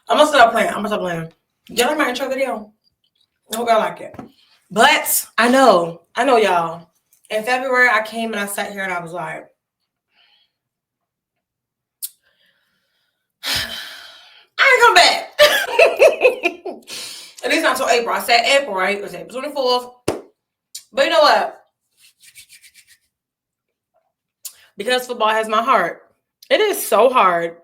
I'm gonna stop playing. Y'all like my intro video? I hope y'all like it. But I know, y'all. In February, I came and I sat here and I was like, I ain't come back. At least not until April. I said April, right? It was April 24th. But you know what? Because football has my heart, it is so hard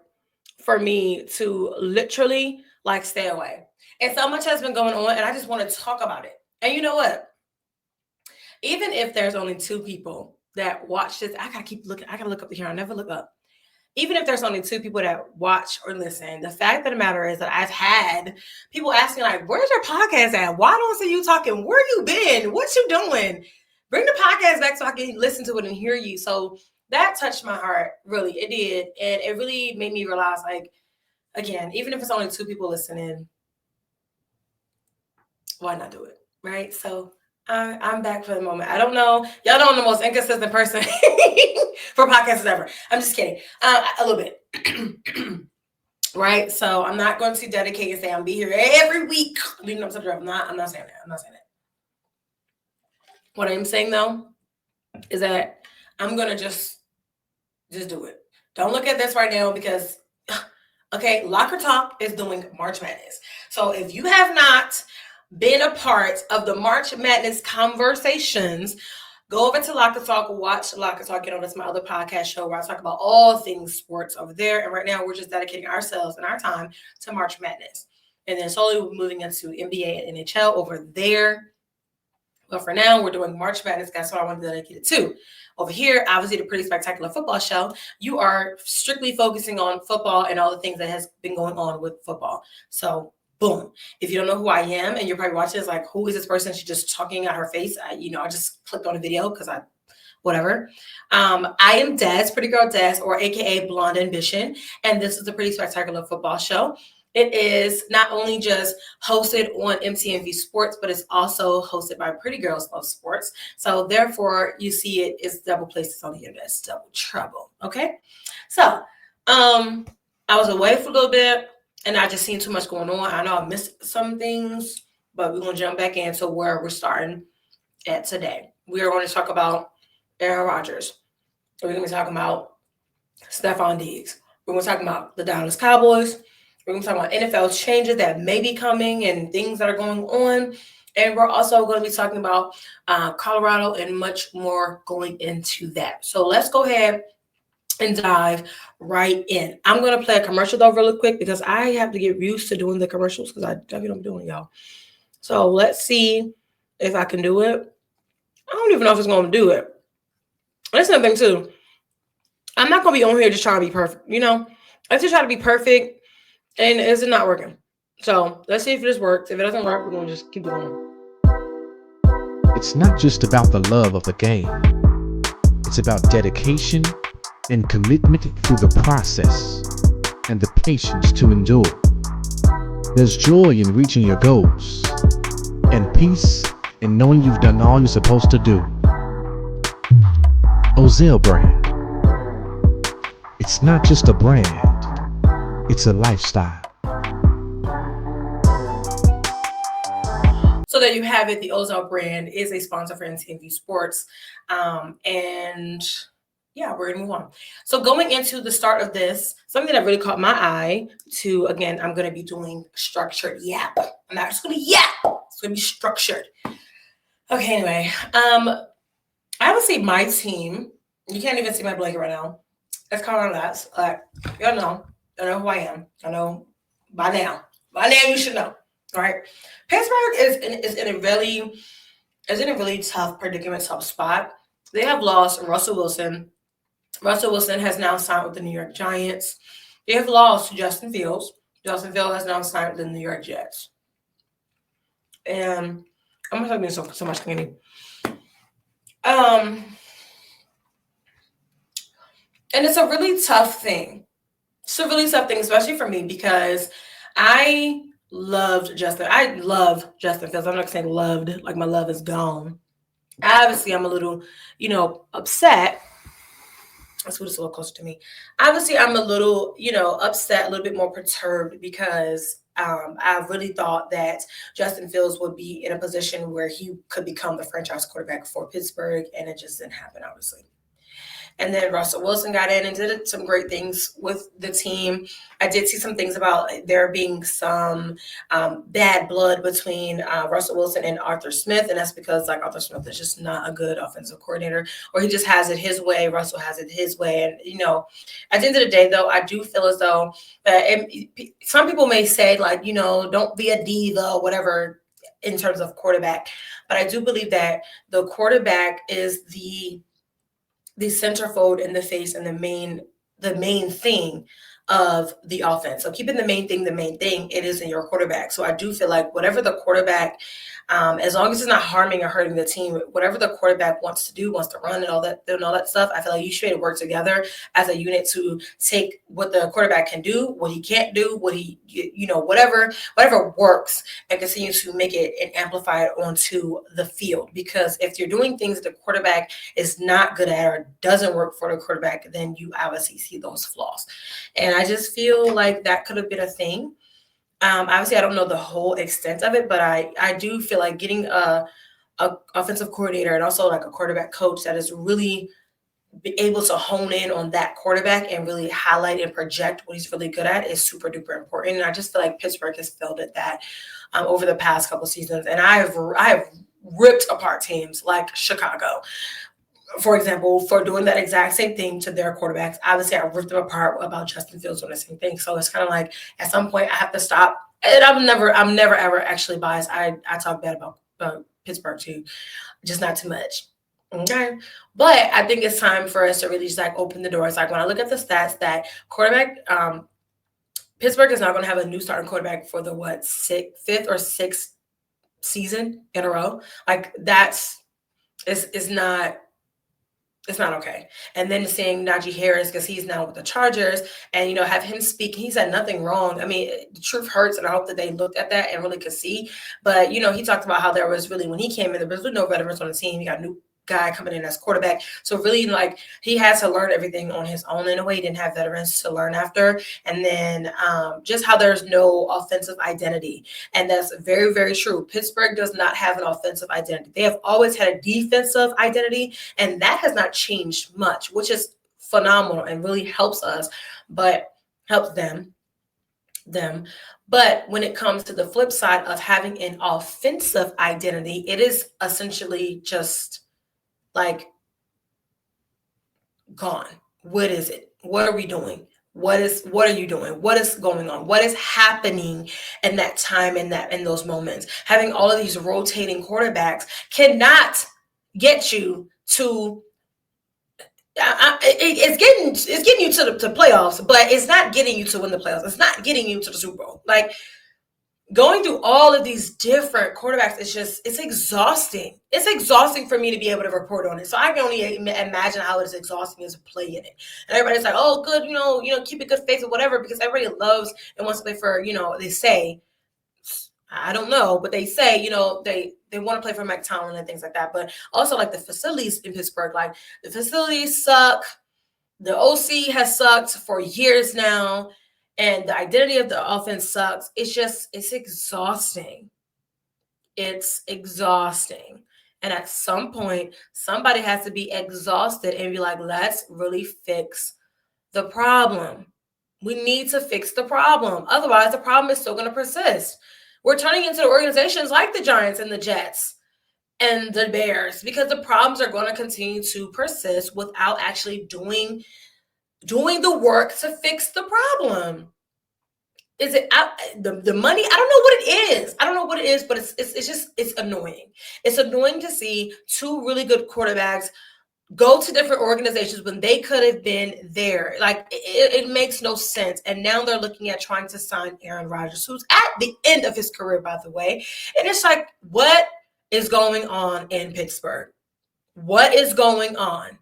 for me to literally like stay away. And so much has been going on, and I just want to talk about it. And you know what? Even if there's only 2 people that watch this, I gotta look up here. I never look up. Even if there's only 2 people that watch or listen, the fact of the matter is that I've had people asking, like, where's your podcast at? Why don't I see you talking? Where you been? What you doing? Bring the podcast back so I can listen to it and hear you. So that touched my heart, really. It did. And it really made me realize, like, again, even if it's only 2 people listening, why not do it? Right? So I'm back for the moment. I don't know. Y'all know I'm the most inconsistent person for podcasts ever. I'm just kidding. A little bit. Right? So I'm not going to dedicate and say I'm be here every week leading up to the draft. I'm not saying that. What I'm saying, though, is that I'm going to just do it. Don't look at this right now because, okay, Locker Talk is doing March Madness. So if you have not been a part of the March Madness conversations, go over to Locker Talk, watch Locker Talk. You know, that's my other podcast show where I talk about all things sports over there. And right now we're just dedicating ourselves and our time to March Madness. And then slowly we're moving into NBA and NHL over there. But for now, we're doing March Madness. That's what I want to dedicate it to. Over here, obviously, the Pretty Spectacular Football Show, you are strictly focusing on football and all the things that has been going on with football. So, boom. If you don't know who I am and you're probably watching this, like, who is this person? She's just talking out her face. I just clicked on a video because whatever. I am Des, Pretty Girl Des, or AKA Blonde Ambition. And this is the Pretty Spectacular Football Show. It is not only just hosted on MTMV Sports, but it's also hosted by Pretty Girls Love Sports. So therefore, you see it's double places on the internet. It's double trouble, okay? So I was away for a little bit, and I just seen too much going on. I know I missed some things, but we're going to jump back into where we're starting at today. We are going to talk about Aaron Rodgers. We're going to be talking about Stefon Diggs. We're going to talk about the Dallas Cowboys. We're going to talk about NFL changes that may be coming and things that are going on. And we're also going to be talking about Colorado and much more going into that. So let's go ahead and dive right in. I'm going to play a commercial though really quick because I have to get used to doing the commercials because I definitely don't be doing it, y'all. So let's see if I can do it. I don't even know if it's going to do it. That's another thing too. I'm not going to be on here just trying to be perfect. I just try to be perfect. And it's not working. So let's see if this works. If it doesn't work, we're going to just keep going. It's not just about the love of the game. It's about dedication and commitment through the process and the patience to endure. There's joy in reaching your goals and peace in knowing you've done all you're supposed to do. CAROUSEL brand. It's not just a brand. It's a lifestyle. So there you have it. The CAROUSEL brand is a sponsor for NTMV Sports. And yeah, we're going to move on. So going into the start of this, something that really caught my eye again, I'm going to be doing structured yap. I'm not just going to yap. It's going to be structured. Okay, anyway. I haven't seen my team. You can't even see my blanket right now. It's kind of nuts. Y'all know. I know who I am. I know by now. By now you should know. All right. Pittsburgh is in a really tough predicament, tough spot. They have lost Russell Wilson. Russell Wilson has now signed with the New York Giants. They have lost Justin Fields. Justin Fields has now signed with the New York Jets. And I'm gonna talk to so much candy. And it's a really tough thing. It's a really tough thing, especially for me, because I loved Justin. I love Justin Fields. I'm not saying loved, like my love is gone. Obviously, I'm a little, upset Let's move this a little closer to me. Obviously, I'm a little, upset, a little bit more perturbed because I really thought that Justin Fields would be in a position where he could become the franchise quarterback for Pittsburgh, and it just didn't happen, obviously. And then Russell Wilson got in and did some great things with the team. I did see some things about there being some bad blood between Russell Wilson and Arthur Smith. And that's because Arthur Smith is just not a good offensive coordinator, or he just has it his way. Russell has it his way. And, at the end of the day, though, I do feel as though some people may say, don't be a diva or whatever in terms of quarterback. But I do believe that the quarterback is the centerfold in the face and the main thing of the offense. So keeping the main thing, it is in your quarterback. So I do feel like whatever the quarterback, as long as it's not harming or hurting the team, whatever the quarterback wants to do, wants to run and all that stuff, I feel like you should work together as a unit to take what the quarterback can do, what he can't do, what he, whatever works, and continue to make it and amplify it onto the field. Because if you're doing things that the quarterback is not good at or doesn't work for the quarterback, then you obviously see those flaws. And I just feel like that could have been a thing. Obviously, I don't know the whole extent of it, but I do feel like getting a offensive coordinator and also a quarterback coach that is really able to hone in on that quarterback and really highlight and project what he's really good at is super duper important. And I just feel like Pittsburgh has failed at that over the past couple seasons. And I have ripped apart teams like Chicago, for example, for doing that exact same thing to their quarterbacks. Obviously, I ripped them apart about Justin Fields doing the same thing. So it's kind of like at some point I have to stop. And I'm never ever actually biased. I talk bad about Pittsburgh too, just not too much. Okay. But I think it's time for us to really just open the doors. When I look at the stats, that quarterback, Pittsburgh is not going to have a new starting quarterback for the fifth or sixth season in a row. It's not okay. And then seeing Najee Harris, because he's now with the Chargers, and, have him speak, he said nothing wrong. I mean, the truth hurts, and I hope that they looked at that and really could see. But, he talked about how there was really, when he came in, there was really no veterans on the team. He got a new guy coming in as quarterback. So really, he had to learn everything on his own in a way. He didn't have veterans to learn after. And then just how there's no offensive identity. And that's very, very true. Pittsburgh does not have an offensive identity. They have always had a defensive identity, and that has not changed much, which is phenomenal and really helps us, but helps them. But when it comes to the flip side of having an offensive identity, it is essentially just gone. What is it? What are we doing? What are you doing? What is going on? What is happening in that time, in those moments? Having all of these rotating quarterbacks cannot get you to it's getting you to playoffs, but it's not getting you to win the playoffs. It's not getting you to the Super Bowl. Going through all of these different quarterbacks, it's exhausting. It's exhausting for me to be able to report on it. So I can only imagine how it is exhausting as a play in it. And everybody's like, oh, good, keep a good faith or whatever, because everybody loves and wants to play for, they say, I don't know, but they say, they want to play for Mike Tomlin and things like that. But also the facilities in Pittsburgh, the facilities suck. The OC has sucked for years now. And the identity of the offense sucks. It's exhausting. It's exhausting. And at some point, somebody has to be exhausted and be like, let's really fix the problem. We need to fix the problem. Otherwise, the problem is still going to persist. We're turning into organizations like the Giants and the Jets and the Bears because the problems are going to continue to persist without actually doing the work to fix the problem. Is it the money? I don't know what it is. But it's annoying. It's annoying to see two really good quarterbacks go to different organizations when they could have been there. It makes no sense. And now they're looking at trying to sign Aaron Rodgers, who's at the end of his career, by the way. And it's what is going on in Pittsburgh? What is going on?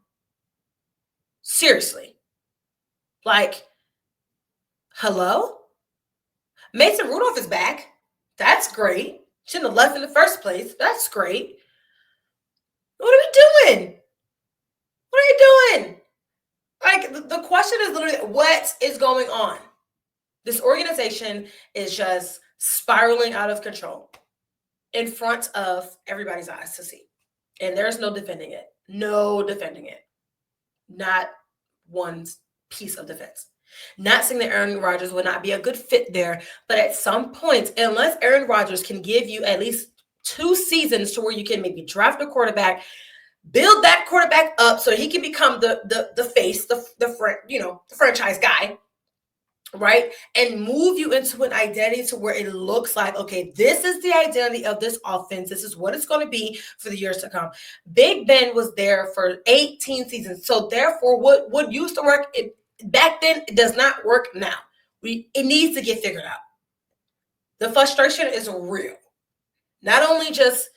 Seriously. Hello? Mason Rudolph is back. That's great. Shouldn't have left in the first place. That's great. What are we doing? What are you doing? Like, the question is literally, what is going on? This organization is just spiraling out of control in front of everybody's eyes to see. And there's no defending it. No defending it. Not one piece of defense. Not saying that Aaron Rodgers would not be a good fit there, but at some point, unless Aaron Rodgers can give you at least 2 seasons to where you can maybe draft a quarterback, build that quarterback up so he can become the face, the franchise guy, right? And move you into an identity to where it looks like, okay, this is the identity of this offense. This is what it's going to be for the years to come. Big Ben was there for 18 seasons. So therefore, what used to work back then, it does not work now. It needs to get figured out. The frustration is real. Not only just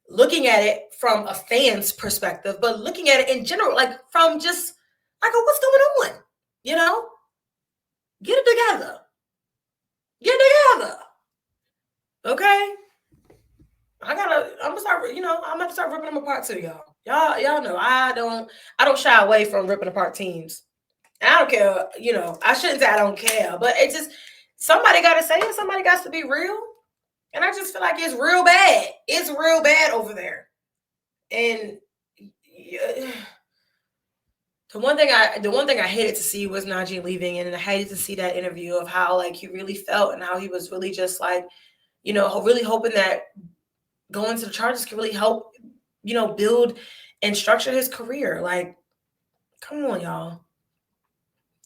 looking at it from a fan's perspective, but looking at it in general, like from just like, what's going on? You know? Get it together. Get it together. Okay? I'm gonna start ripping them apart too, y'all. Y'all know I don't shy away from ripping apart teams. I don't care, I shouldn't say I don't care, but it just, somebody gotta say it, somebody got to be real. And I just feel like it's real bad. It's real bad over there. And the one thing I hated to see was Najee leaving, and I hated to see that interview of how like he really felt and how he was really just like, really hoping that going to the Chargers could really help, build and structure his career. Like, come on, y'all.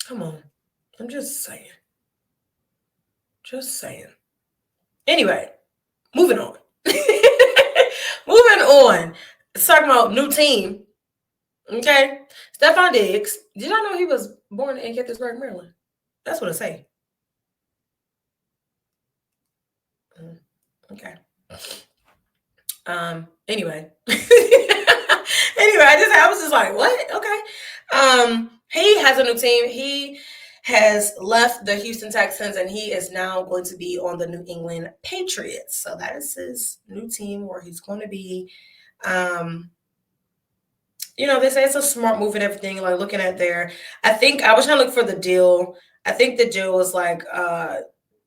Come on. I'm just saying. Just saying. Anyway, moving on. Moving on. Let's talk about new team. Okay. Stefon Diggs. Did y'all know he was born in Gaithersburg, Maryland? That's what it say. Okay. Anyway. I was just like, what? Okay. He has a new team. He has left the Houston Texans, and he is now going to be on the New England Patriots. So that is his new team where he's going to be. They say it's a smart move and everything. Like, looking at I think I was trying to look for the deal. I think the deal was like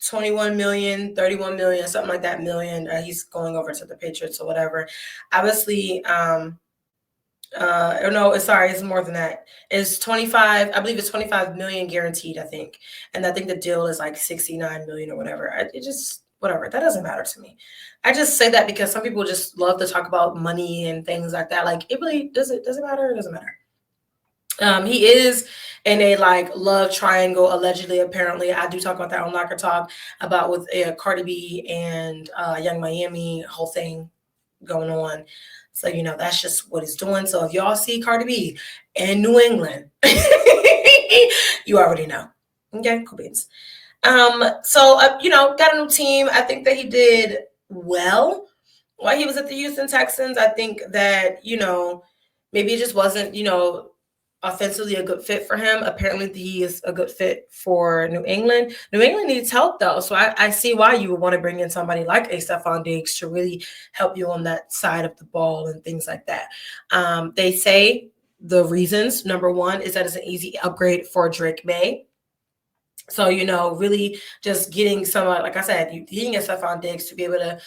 21 million, 31 million, something like that million. He's going over to the Patriots or whatever. Obviously, it's more than that. It's 25. I believe it's 25 million guaranteed, I think. And I think the deal is like 69 million or whatever. Whatever. That doesn't matter to me. I just say that because some people just love to talk about money and things like that. Like, it really doesn't matter. It doesn't matter. He is in a love triangle, allegedly, apparently. I do talk about that on Locker Talk about with Cardi B and Young Miami, whole thing going on. So, that's just what he's doing. So if y'all see Cardi B in New England, you already know. Okay, cool beans. Got a new team. I think that he did well while he was at the Houston Texans. I think that, maybe it just wasn't, offensively a good fit for him. Apparently he is a good fit for New England. New England needs help though. So I see why you would want to bring in somebody like a Stefon Diggs to really help you on that side of the ball and things like that. They say the reasons, number one, is that it's an easy upgrade for Drake May. So, really just getting someone, like I said, getting a Stefon Diggs to be able to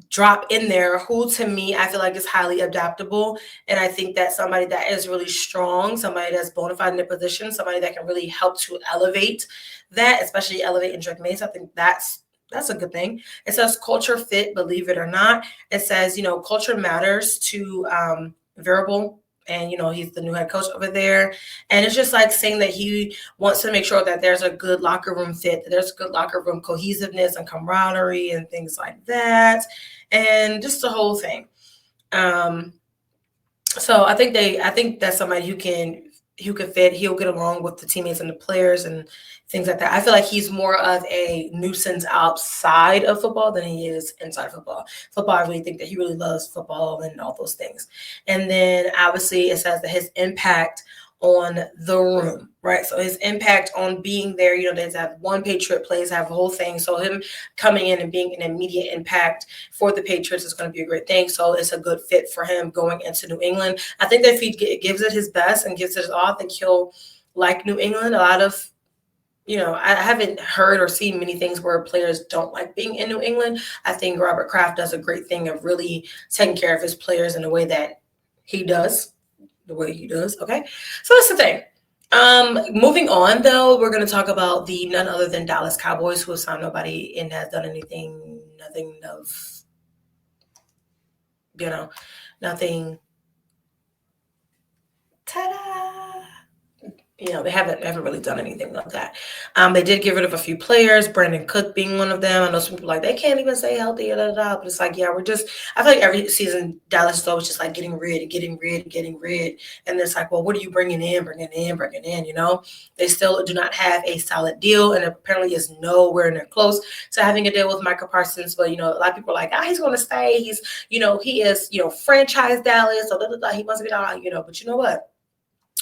drop in there, who to me, I feel like is highly adaptable. And I think that somebody that is really strong, somebody that's bona fide in their position, somebody that can really help to elevate that, especially elevate in Drake May. I think that's a good thing. It says culture fit, believe it or not. It says, culture matters to Variable. And, he's the new head coach over there. And it's just like saying that he wants to make sure that there's a good locker room fit, that there's good locker room cohesiveness and camaraderie and things like that. And just the whole thing. So I think that's somebody who can fit. He'll get along with the teammates and the players and things like that. I feel like he's more of a nuisance outside of football than he is inside football. Football, I really think that he really loves football and all those things. And then obviously it says that his impact on the room, right? So his impact on being there, they have one Patriot plays, have a whole thing. So him coming in and being an immediate impact for the Patriots is going to be a great thing. So it's a good fit for him going into New England. I think that if he gives it his best and gives it his all, I think he'll like New England. A lot of, I haven't heard or seen many things where players don't like being in New England. I think Robert Kraft does a great thing of really taking care of his players in the way that he does. Okay. So that's the thing. Moving on, though, we're going to talk about the none other than Dallas Cowboys, who have signed nobody and has done nothing of, nothing. Ta-da! They haven't really done anything like that. They did get rid of a few players, Brandon Cook being one of them. I know some people they can't even stay healthy, but it's like, I feel like every season Dallas is always just like getting rid. And it's like, well, what are you bringing in? They still do not have a solid deal, and apparently is nowhere near close to having a deal with Micah Parsons. But, a lot of people are like, he's going to stay. He's, he is, franchise Dallas, he must be down, but you know what?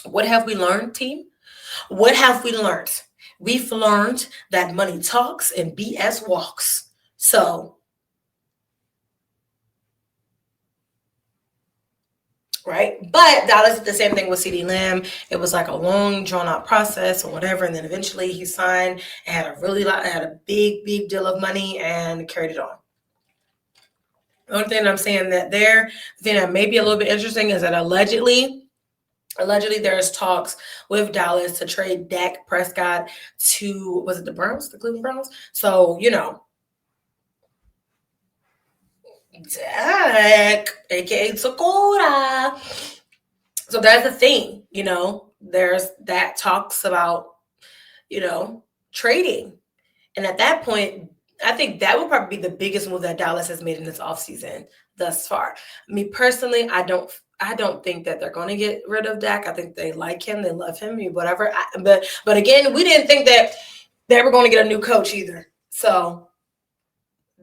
What have we learned, team? What have we learned? We've learned that money talks and BS walks. So, right? But Dallas did the same thing with CeeDee Lamb. It was like a long, drawn-out process or whatever, and then eventually he signed and had a big deal of money and carried it on. The only thing I'm saying the thing that may be a little bit interesting is that allegedly there's talks with Dallas to trade Dak Prescott to, was it the Cleveland Browns? So, Dak, aka Sakura. So that's the thing, there's that talks about, trading. And at that point, I think that would probably be the biggest move that Dallas has made in this offseason thus far. Me personally, I don't think that they're going to get rid of Dak. I think they like him. They love him, whatever. But again, we didn't think that they were going to get a new coach either. So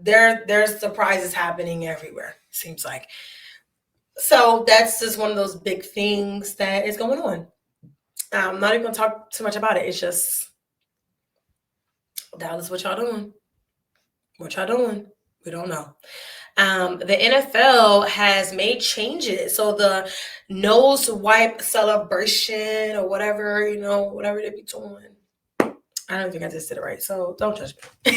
there's surprises happening everywhere, seems like. So that's just one of those big things that is going on. I'm not even going to talk too much about it. It's just, Dallas, what y'all doing? What y'all doing? We don't know. The NFL has made changes. So the nose wipe celebration or whatever, whatever they be doing. I don't think I just did it right, so don't judge me.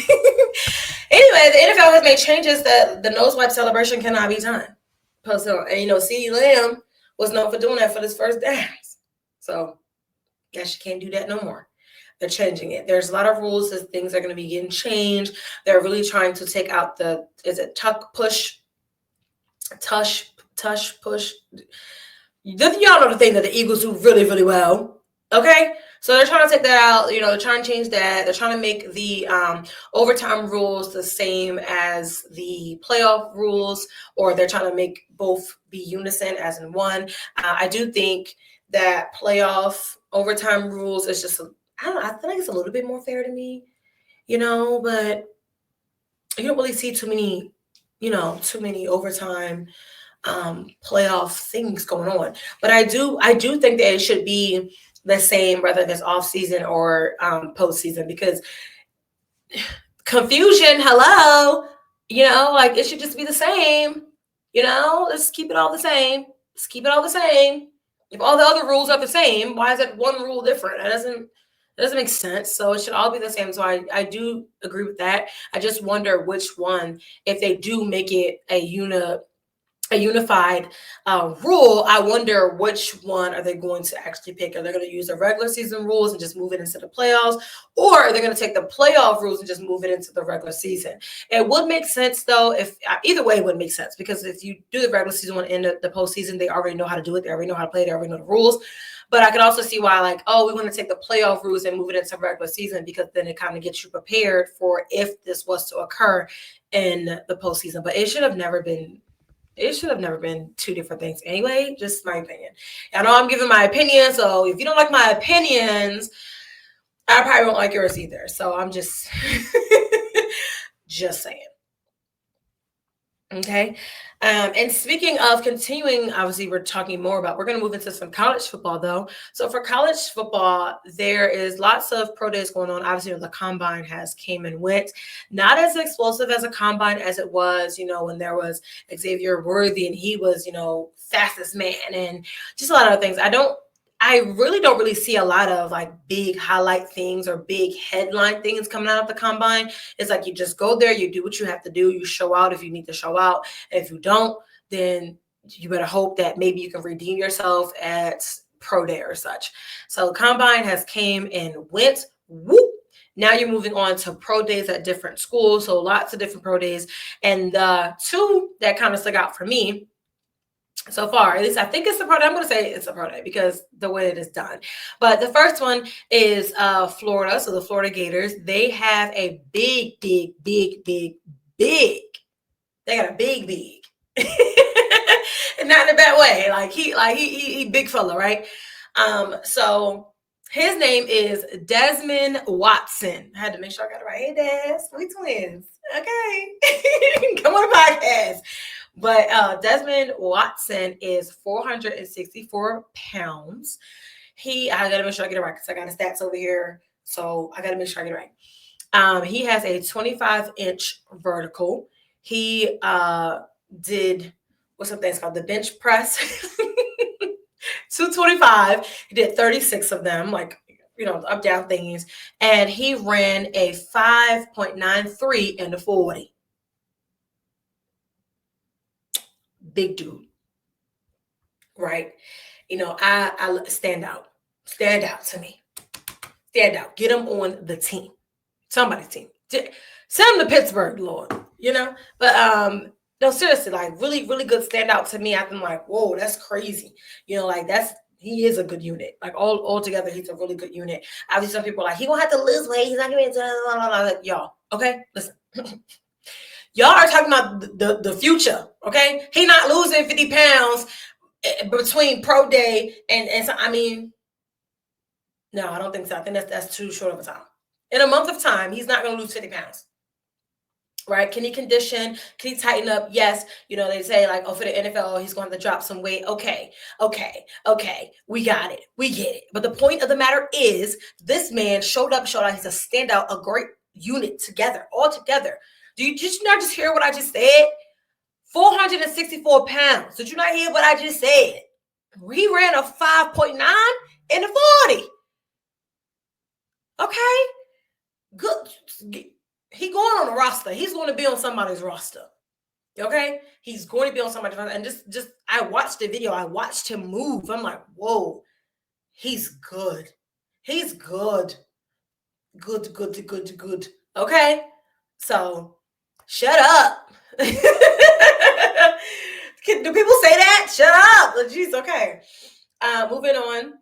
Anyway, the NFL has made changes that the nose wipe celebration cannot be done. And, CeeDee Lamb was known for doing that for his first dance. So, guess you can't do that no more. They're changing it. There's a lot of rules that things are going to be getting changed. They're really trying to take out tush, push. Y'all know the thing that the Eagles do really, really well. Okay? So they're trying to take that out. They're trying to change that. They're trying to make the overtime rules the same as the playoff rules, or they're trying to make both be unison as in one. I do think that playoff overtime rules is just I don't know. I feel like it's a little bit more fair to me, but you don't really see too many overtime playoff things going on. But I do think that it should be the same whether there's off season or postseason, because confusion, hello, it should just be the same. Let's keep it all the same. If all the other rules are the same, why is that one rule different? It doesn't make sense. So it should all be the same. So I do agree with that. I just wonder which one, if they do make it a unified rule, I wonder which one are they going to actually pick. Are they going to use the regular season rules and just move it into the playoffs? Or are they going to take the playoff rules and just move it into the regular season? It would make sense, though, if either way it would make sense, because if you do the regular season one and the postseason, they already know how to do it. They already know how to play. They already know the rules. But I could also see why, we want to take the playoff rules and move it into regular season, because then it kind of gets you prepared for if this was to occur in the postseason. But it should have never been two different things anyway, just my opinion. I know I'm giving my opinion, so if you don't like my opinions, I probably won't like yours either. So I'm just saying. Okay. And speaking of continuing, obviously we're going to move into some college football though. So for college football, there is lots of pro days going on. Obviously the combine has came and went, not as explosive as a combine as it was, when there was Xavier Worthy and he was, fastest man and just a lot of things. I I really don't really see a lot of like big highlight things or big headline things coming out of the combine. It's like you just go there, you do what you have to do, you show out if you need to show out. If you don't, then you better hope that maybe you can redeem yourself at pro day or such. So combine has came and went. Whoop. Now you're moving on to pro days at different schools. So lots of different pro days. And the two that kind of stuck out for me so far, at least I think it's a pro day. I'm going to say it's a pro day because the way it is done. But the first one is Florida. So the Florida Gators, they have a big. They got a big. And not in a bad way. Like he big fella, right? So his name is Desmond Watson. I had to make sure I got it right. Hey, Des, we twins. Okay. Come on the podcast. But Desmond Watson is 464 pounds. I got to make sure I get it right because I got his stats over here. So I got to make sure I get it right. He has a 25-inch vertical. He did, what's something it's called? The bench press. 225. He did 36 of them, like, up, down thingies. And he ran a 5.93 in the 40. Big dude. Right? I stand out. Stand out to me. Stand out. Get him on the team. Somebody's team. Send him to Pittsburgh, Lord. But no, seriously, like really, really good standout to me. I'm like, whoa, that's crazy. He is a good unit. Like all together, he's a really good unit. Obviously, some people are like, he gonna have to lose weight. He's not gonna be like, y'all, okay? Listen. Y'all are talking about the future, okay? He not losing 50 pounds between pro day and so, no, I don't think so. I think that's too short of a time. In a month of time, he's not gonna lose 50 pounds. Right? Can he condition? Can he tighten up? Yes. They say like, for the NFL, he's going to drop some weight. Okay. We got it. We get it. But the point of the matter is this man showed out. He's a standout, a great unit together, all together. Did you not just hear what I just said? 464 pounds. Did you not hear what I just said? He ran a 5.9 in the 40. Okay. Good. He going on a roster. He's going to be on somebody's roster. Okay? He's going to be on somebody's roster. And just I watched the video. I watched him move. I'm like, whoa, he's good. He's good. Good. Okay? So, shut up. Do people say that? Shut up. Jeez, okay. Moving on.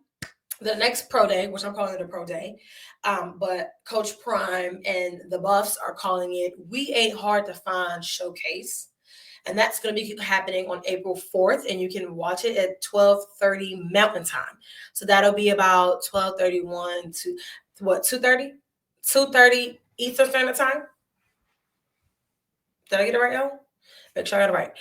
The next pro day, which I'm calling it a pro day, but Coach Prime and the Buffs are calling it We Ain't Hard to Find Showcase. And that's going to be happening on April 4th, and you can watch it at 12:30 Mountain Time. So that'll be about 12:31 to, 2:30? 2:30 Eastern Standard Time? Did I get it right, y'all? Make sure I got it right.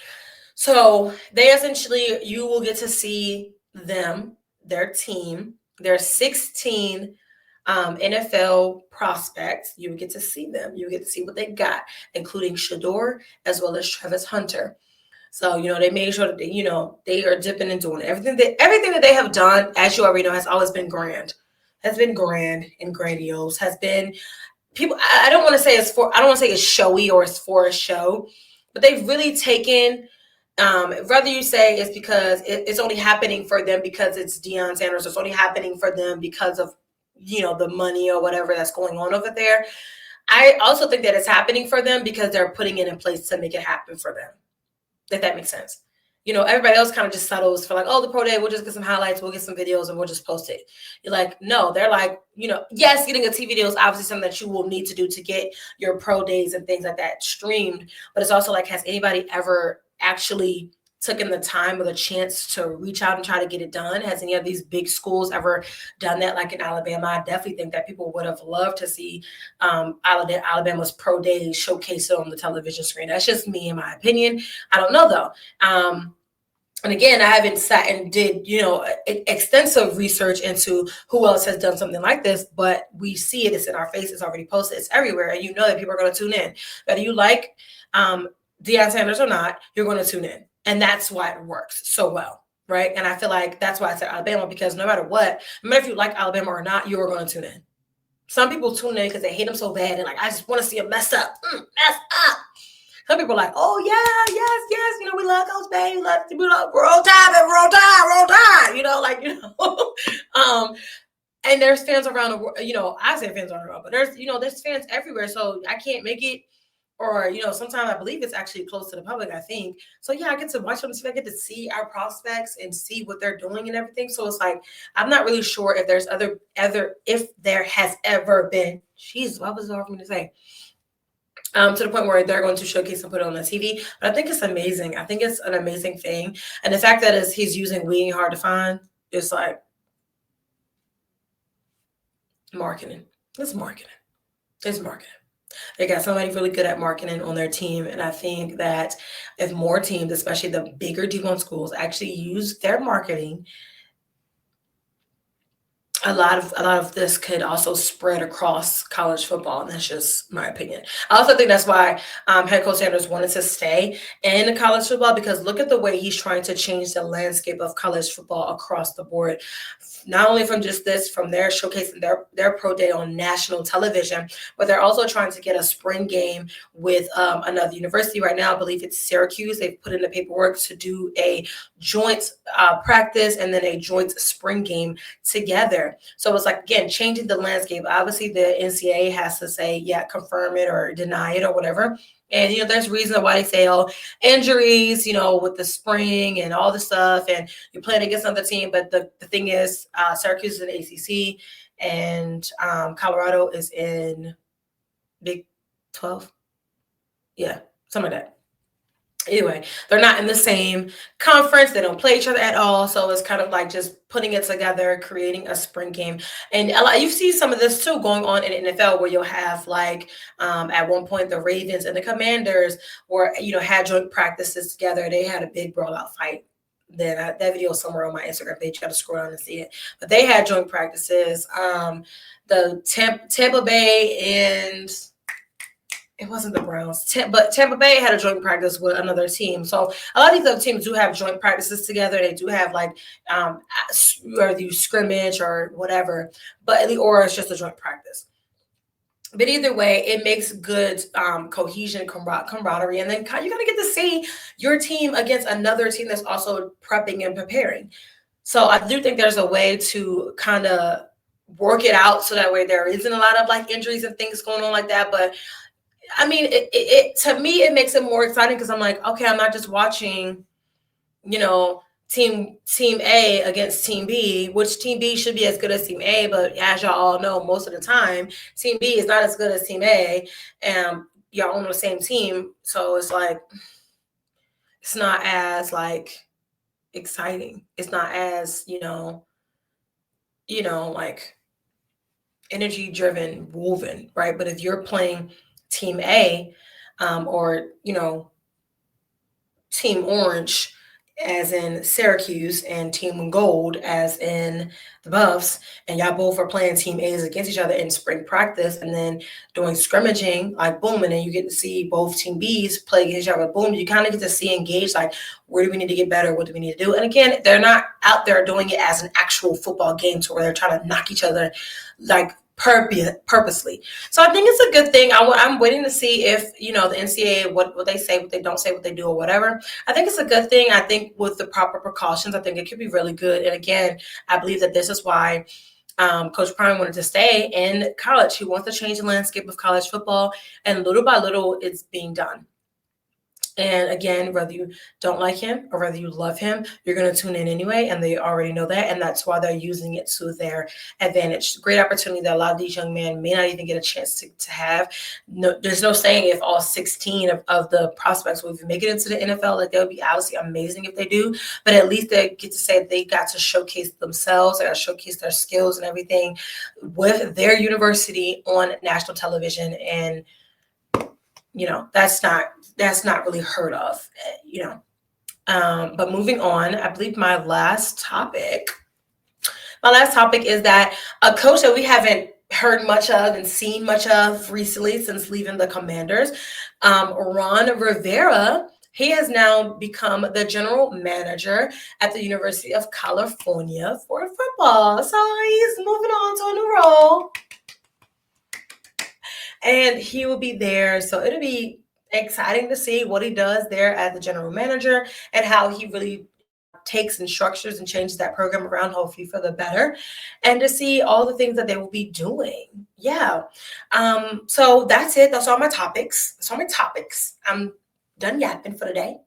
So they essentially, you will get to see them, their team. There are 16 NFL prospects. You get to see them. You get to see what they got, including Shador as well as Travis Hunter. So, they made sure that they are dipping and doing everything that they have done, as you already know, has always been grand. Has been grand and grandiose. Has been people. I don't want to say it's showy or it's for a show, but they've really taken. Whether you say it's because it's only happening for them because it's Deion Sanders, it's only happening for them because of, the money or whatever that's going on over there. I also think that it's happening for them because they're putting it in place to make it happen for them. If that makes sense. Everybody else kind of just settles for like, oh, the pro day, we'll just get some highlights, we'll get some videos, and we'll just post it. You're like, no, they're like, yes, getting a TV video is obviously something that you will need to do to get your pro days and things like that streamed. But it's also like, has anybody ever actually taken the time or the chance to reach out and try to get it done? Has any of these big schools ever done that? Like in Alabama, I definitely think that people would have loved to see Alabama's pro day showcase on the television screen. That's just me, in my opinion. I don't know though. And again, I haven't sat and did, extensive research into who else has done something like this, but we see it. It's in our face. It's already posted. It's everywhere. And that people are going to tune in. Whether you Deion Sanders or not, you're going to tune in. And that's why it works so well, right? And I feel like that's why I said Alabama, because no matter what, no matter if you like Alabama or not, you are going to tune in. Some people tune in because they hate them so bad and like, I just want to see them mess up. Mess up. Some people are like, oh yeah, yes, we love Coach Bay, we love roll tide, and there's fans around the world, I say fans around the world, but there's fans everywhere, so I can't make it, or sometimes I believe it's actually close to the public, I think. So yeah, I get to watch them, I get to see our prospects and see what they're doing and everything. So it's like, I'm not really sure if there's if there has ever been, jeez, what was it hard for me to say? To the point where they're going to showcase and put it on the TV. But I think it's amazing. I think it's an amazing thing. And the fact that he's using We Ain't Hard to Find, it's like marketing. It's marketing. It's marketing. They got somebody really good at marketing on their team. And I think that if more teams, especially the bigger D1 schools, actually use their marketing, a lot of this could also spread across college football, and that's just my opinion. I also think that's why head coach Sanders wanted to stay in college football, because look at the way he's trying to change the landscape of college football across the board. Not only from their showcasing their pro day on national television, but they're also trying to get a spring game with another university right now. I believe it's Syracuse. They've put in the paperwork to do a joint practice and then a joint spring game together. So it's like, again, changing the landscape. Obviously, the NCAA has to say, yeah, confirm it or deny it or whatever. And, there's reasons why they say, oh, injuries, with the spring and all the stuff, and you're playing against another team. But the thing is, Syracuse is in ACC, and Colorado is in Big 12. Yeah, something like that. Anyway, they're not in the same conference. They don't play each other at all. So it's kind of like just putting it together, creating a spring game. And you see some of this too going on in the NFL, where you'll have like at one point the Ravens and the Commanders had joint practices together. They had a big brawl-out fight. Then that video is somewhere on my Instagram page. You got to scroll down and see it. But they had joint practices. The Tampa Bay and it wasn't the Browns, but Tampa Bay had a joint practice with another team. So a lot of these other teams do have joint practices together. They do have like whether you scrimmage or whatever, or it's just a joint practice. But either way, it makes good cohesion, camaraderie. And then you're going to get to see your team against another team that's also prepping and preparing. So I do think there's a way to kind of work it out so that way there isn't a lot of like injuries and things going on like that. But I mean, it to me, it makes it more exciting, because I'm like, okay, I'm not just watching, team A against team B, which team B should be as good as team A. But as y'all all know, most of the time, team B is not as good as team A, and y'all on the same team. So it's like, it's not as like exciting. It's not as, like energy driven, woven, right? But if you're playing Team A, or Team Orange, as in Syracuse, and Team Gold, as in the Buffs, and y'all both are playing Team A's against each other in spring practice, and then doing scrimmaging, like boom, and then you get to see both Team B's play against each other, boom, you kind of get to see engage, like, where do we need to get better? What do we need to do? And again, they're not out there doing it as an actual football game to where they're trying to knock each other like purposely. So I think it's a good thing. I'm waiting to see if, the NCAA, what they say, what they don't say, what they do, or whatever. I think it's a good thing. I think with the proper precautions, I think it could be really good. And again, I believe that this is why Coach Prime wanted to stay in college. He wants to change the landscape of college football, and little by little, it's being done. And again, whether you don't like him or whether you love him, you're going to tune in anyway. And they already know that. And that's why they're using it to their advantage. Great opportunity that a lot of these young men may not even get a chance to have. No, there's no saying if all 16 of the prospects will even make it into the NFL. Like, that would be obviously amazing if they do. But at least they get to say they got to showcase themselves. They got to showcase their skills and everything with their university on national television. And that's not really heard of, But moving on, I believe my last topic is that a coach that we haven't heard much of and seen much of recently since leaving the Commanders, Ron Rivera, He has now become the general manager at the University of California for football. So he's moving on to a new role. And he will be there. So it'll be exciting to see what he does there as the general manager and how he really takes and structures and changes that program around, hopefully for the better, and to see all the things that they will be doing. Yeah. So that's it. That's all my topics. I'm done yapping for the day.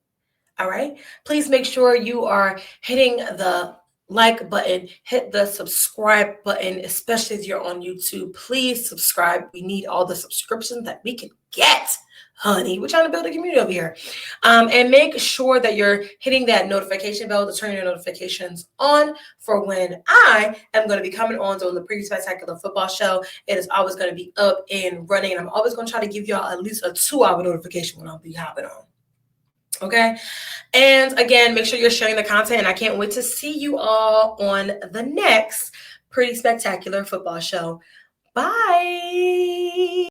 All right. Please make sure you are hitting the like button, hit the subscribe button, especially if you're on YouTube. Please subscribe. We need all the subscriptions that we can get, honey. We're trying to build a community over here. And make sure that you're hitting that notification bell to turn your notifications on for when I am going to be coming on doing the Pretty Spectacular Football Show. It is always going to be up and running. And I'm always going to try to give y'all at least a 2-hour notification when I'll be hopping on. Okay. And again, make sure you're sharing the content. And I can't wait to see you all on the next Pretty Spectacular Football Show. Bye.